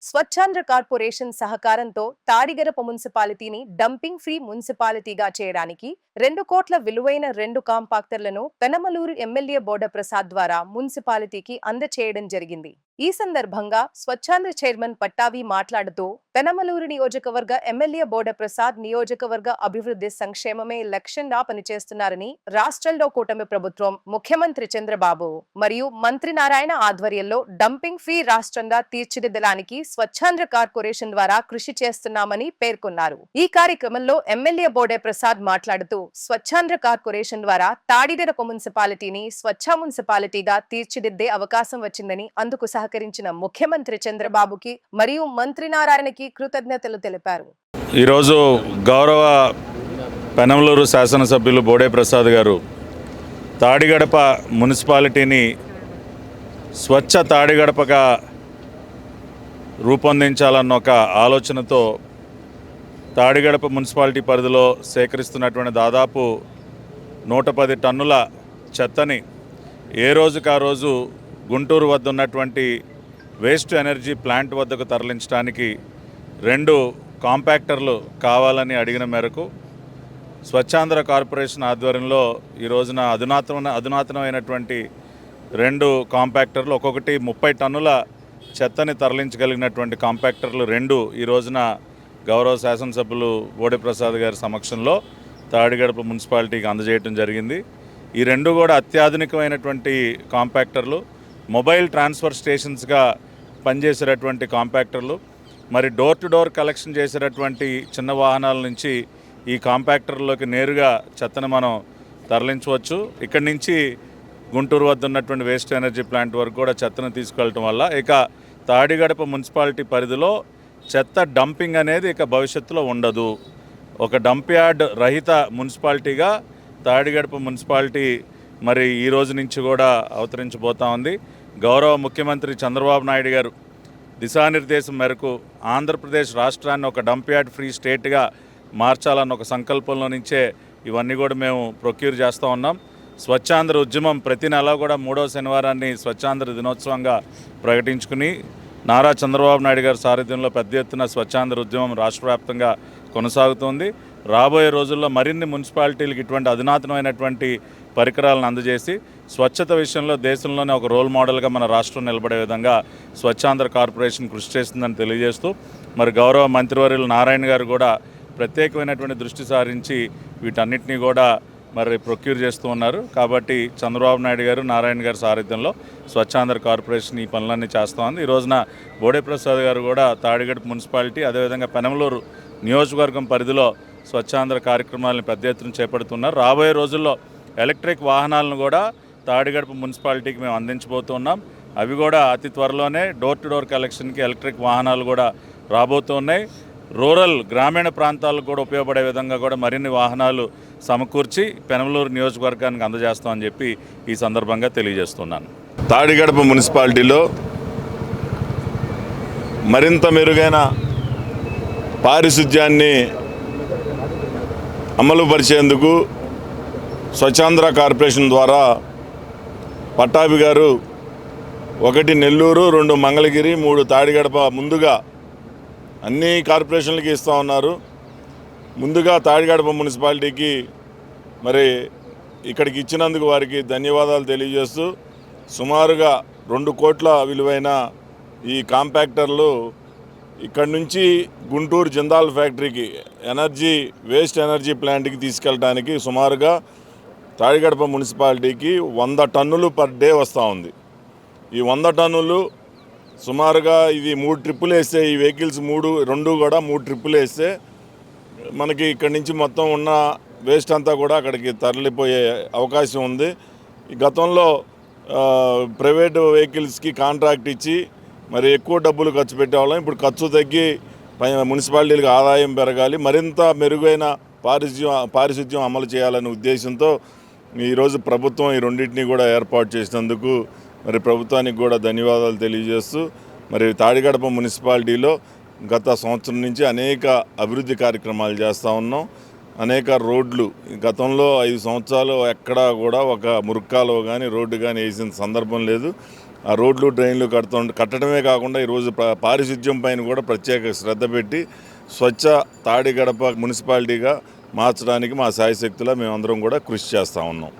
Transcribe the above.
Swachhandhra corporation సహకారంతో తాడిగరప మున్సిపాలిటీని dumping free మున్సిపాలిటీగా చేయడానికి 2 కోట్ల విలువైన 2 కాంపాక్టర్లను పెనమలూరు ఎమ్మెల్యే బోడ ప్రసాద్ ద్వారా మున్సిపాలిటీకి అందచేయడం జరిగింది. ఈ సందర్భంగా స్వచ్ఛాంధ్ర చైర్మన్ పట్టావి మాట్లాడుతూ పెనమలూరు నియోజకవర్గ ఎమ్మెల్యే బోడ ప్రసాద్ నియోజకవర్గ అభివృద్ధి సంక్షేమమే లక్ష్యంగా పనిచేస్తున్నారని, రాష్ట్రంలో కూటమి ప్రభుత్వం ముఖ్యమంత్రి చంద్రబాబు మరియు మంత్రి నారాయణ ఆధ్వర్యంలో డంపింగ్ ఫ్రీ రాష్ట్రంగా తీర్చిదిద్దడానికి స్వచ్ఛాంధ్ర కార్పొరేషన్ ద్వారా కృషి చేస్తున్నామని పేర్కొన్నారు. ఈ కార్యక్రమంలో ఎమ్మెల్యే బోడే ప్రసాద్ మాట్లాడుతూ స్వచ్ఛాంధ్ర కార్పొరేషన్ ద్వారా తాడిగరప మున్సిపాలిటీని స్వచ్ఛ మున్సిపాలిటీగా తీర్చిదిద్దే అవకాశం వచ్చిందని, అందుకు సహకరించిన ముఖ్యమంత్రి చంద్రబాబుకి మరియు మంత్రి నారాయణకి కృతజ్ఞతలు తెలిపారు. ఈరోజు గౌరవ పెనమలూరు శాసనసభ్యులు బోడే ప్రసాద్ గారు తాడిగడప మున్సిపాలిటీని స్వచ్ఛ తాడిగడపగా రూపొందించాలన్న ఒక ఆలోచనతో తాడిగడప మున్సిపాలిటీ పరిధిలో సేకరిస్తున్నటువంటి దాదాపు 110 టన్నుల చెత్తని ఏ రోజుకు ఆ రోజు గుంటూరు వద్ద ఉన్నటువంటి వేస్ట్ ఎనర్జీ ప్లాంట్ వద్దకు తరలించడానికి 2 కాంపాక్టర్లు కావాలని అడిగిన మేరకు స్వచ్ఛాంధ్ర కార్పొరేషన్ ఆధ్వర్యంలో ఈ రోజున అధునాతనమైనటువంటి 2 కాంపాక్టర్లు, ఒక్కొక్కటి 30 టన్నుల చెత్తని తరలించగలిగినటువంటి కాంపాక్టర్లు 2 ఈ రోజున గౌరవ శాసనసభ్యులు బోడే ప్రసాద్ గారి సమక్షంలో తాడిగడప మున్సిపాలిటీకి అందజేయడం జరిగింది. ఈ 2 కూడా అత్యాధునికమైనటువంటి కాంపాక్టర్లు, మొబైల్ ట్రాన్స్ఫర్ స్టేషన్స్గా పనిచేసేటటువంటి కాంపాక్టర్లు. మరి డోర్ టు డోర్ కలెక్షన్ చేసేటటువంటి చిన్న వాహనాల నుంచి ఈ కాంపాక్టర్లోకి నేరుగా చెత్తను మనం తరలించవచ్చు. ఇక్కడి నుంచి గుంటూరు వద్ద ఉన్నటువంటి వేస్ట్ ఎనర్జీ ప్లాంట్ వరకు కూడా చెత్తను తీసుకెళ్ళటం వల్ల ఇక తాడిగడప మున్సిపాలిటీ పరిధిలో చెత్త డంపింగ్ అనేది ఇక భవిష్యత్తులో ఉండదు. ఒక డంప్ యార్డ్ రహిత మున్సిపాలిటీగా తాడిగడప మున్సిపాలిటీ మరి ఈ రోజు నుంచి కూడా అవతరించబోతా ఉంది. గౌరవ ముఖ్యమంత్రి చంద్రబాబు నాయుడు గారు దిశానిర్దేశం మేరకు ఆంధ్రప్రదేశ్ రాష్ట్రాన్ని ఒక డంప్ యార్డ్ ఫ్రీ స్టేట్గా మార్చాలన్న ఒక సంకల్పంలో నుంచే ఇవన్నీ కూడా మేము ప్రొక్యూర్ చేస్తూ ఉన్నాం. స్వచ్ఛాంధ్ర ఉద్యమం ప్రతి నెల కూడా 3వ శనివారాన్ని స్వచ్ఛాంధ్ర దినోత్సవంగా ప్రకటించుకుని నారా చంద్రబాబు నాయుడు గారి సారథ్యంలో పెద్ద ఎత్తున స్వచ్ఛాంధ్ర ఉద్యమం రాష్ట్ర వ్యాప్తంగా కొనసాగుతోంది. రాబోయే రోజుల్లో మరిన్ని మున్సిపాలిటీలకు ఇటువంటి అధునాతనమైనటువంటి పరికరాలను అందజేసి స్వచ్ఛత విషయంలో దేశంలోనే ఒక రోల్ మోడల్గా మన రాష్ట్రం నిలబడే విధంగా స్వచ్ఛాంధ్ర కార్పొరేషన్ కృషి చేస్తుందని తెలియజేస్తూ మరి గౌరవ మంత్రివర్యులు నారాయణ గారు కూడా ప్రత్యేకమైనటువంటి దృష్టి సారించి వీటన్నిటినీ కూడా మరి ప్రొక్యూర్ చేస్తూ ఉన్నారు. కాబట్టి చంద్రబాబు నాయుడు గారు, నారాయణ గారి సారథ్యంలో స్వచ్ఛాంధ్ర కార్పొరేషన్ ఈ పనులన్నీ చేస్తూ ఉంది. ఈ రోజున బోడే ప్రసాద్ గారు కూడా తాడిగడప మున్సిపాలిటీ అదేవిధంగా పెనమలూరు నియోజకవర్గం పరిధిలో స్వచ్ఛాంధ్ర కార్యక్రమాలను పెద్ద ఎత్తున చేపడుతున్నారు. రాబోయే రోజుల్లో ఎలక్ట్రిక్ వాహనాలను కూడా తాడిగడప మున్సిపాలిటీకి మేము అందించబోతున్నాం. అవి కూడా అతి త్వరలోనే డోర్ టు డోర్ కలెక్షన్కి ఎలక్ట్రిక్ వాహనాలు కూడా రాబోతున్నాయి. రూరల్ గ్రామీణ ప్రాంతాలకు కూడా ఉపయోగపడే విధంగా కూడా మరిన్ని వాహనాలు సమకూర్చి పెనమలూరు నియోజకవర్గానికి అందజేస్తామని చెప్పి ఈ సందర్భంగా తెలియజేస్తున్నాను. తాడిగడప మున్సిపాలిటీలో మరింత మెరుగైన పారిశుధ్యాన్ని అమలుపరిచేందుకు స్వచ్ఛాంధ్ర కార్పొరేషన్ ద్వారా పట్టాభి గారు 1 నెల్లూరు, 2 మంగళగిరి, 3 తాడిగడప ముందుగా అన్ని కార్పొరేషన్లకి ఇస్తూ ఉన్నారు. ముందుగా తాడిగడప మున్సిపాలిటీకి మరి ఇక్కడికి ఇచ్చినందుకు వారికి ధన్యవాదాలు తెలియజేస్తూ సుమారుగా 2 కోట్ల విలువైన ఈ కాంపాక్టర్లు ఇక్కడి నుంచి గుంటూరు జిందాల్ ఫ్యాక్టరీకి వేస్ట్ ఎనర్జీ ప్లాంట్కి తీసుకెళ్ళడానికి సుమారుగా తాడిగడప మున్సిపాలిటీకి 100 టన్నులు పర్ డే వస్తూ ఉంది. ఈ 100 టన్నులు సుమారుగా ఇది 3 ట్రిప్పులు వేస్తే, ఈ వెహికల్స్ 2 కూడా 3 ట్రిప్పులు వేస్తే మనకి ఇక్కడి నుంచి మొత్తం ఉన్న వేస్ట్ అంతా కూడా అక్కడికి తరలిపోయే అవకాశం ఉంది. ఈ గతంలో ప్రైవేటు వెహికల్స్కి కాంట్రాక్ట్ ఇచ్చి మరి ఎక్కువ డబ్బులు ఖర్చు పెట్టేవాళ్ళం. ఇప్పుడు ఖర్చు తగ్గి మున్సిపాలిటీలకు ఆదాయం పెరగాలి, మరింత మెరుగైన పారిశుధ్యం అమలు చేయాలనే ఉద్దేశంతో ఈరోజు ప్రభుత్వం ఈ రెండింటినీ కూడా ఏర్పాటు చేసినందుకు మరి ప్రభుత్వానికి కూడా ధన్యవాదాలు తెలియజేస్తూ మరి తాడిగడప మున్సిపాలిటీలో గత సంవత్సరం నుంచి అనేక అభివృద్ధి కార్యక్రమాలు చేస్తూ ఉన్నాం. అనేక రోడ్లు గతంలో 5 సంవత్సరాలు ఎక్కడా కూడా ఒక మురుక్కాలో కానీ రోడ్డు కానీ వేసిన సందర్భం లేదు. ఆ రోడ్లు డ్రైన్లు కట్టడమే కాకుండా ఈరోజు పారిశుద్ధ్యం పైన కూడా ప్రత్యేక శ్రద్ధ పెట్టి స్వచ్ఛ తాడిగడప మున్సిపాలిటీగా మార్చడానికి మా శాయశక్తులా మేమందరం కూడా కృషి చేస్తూ ఉన్నాం.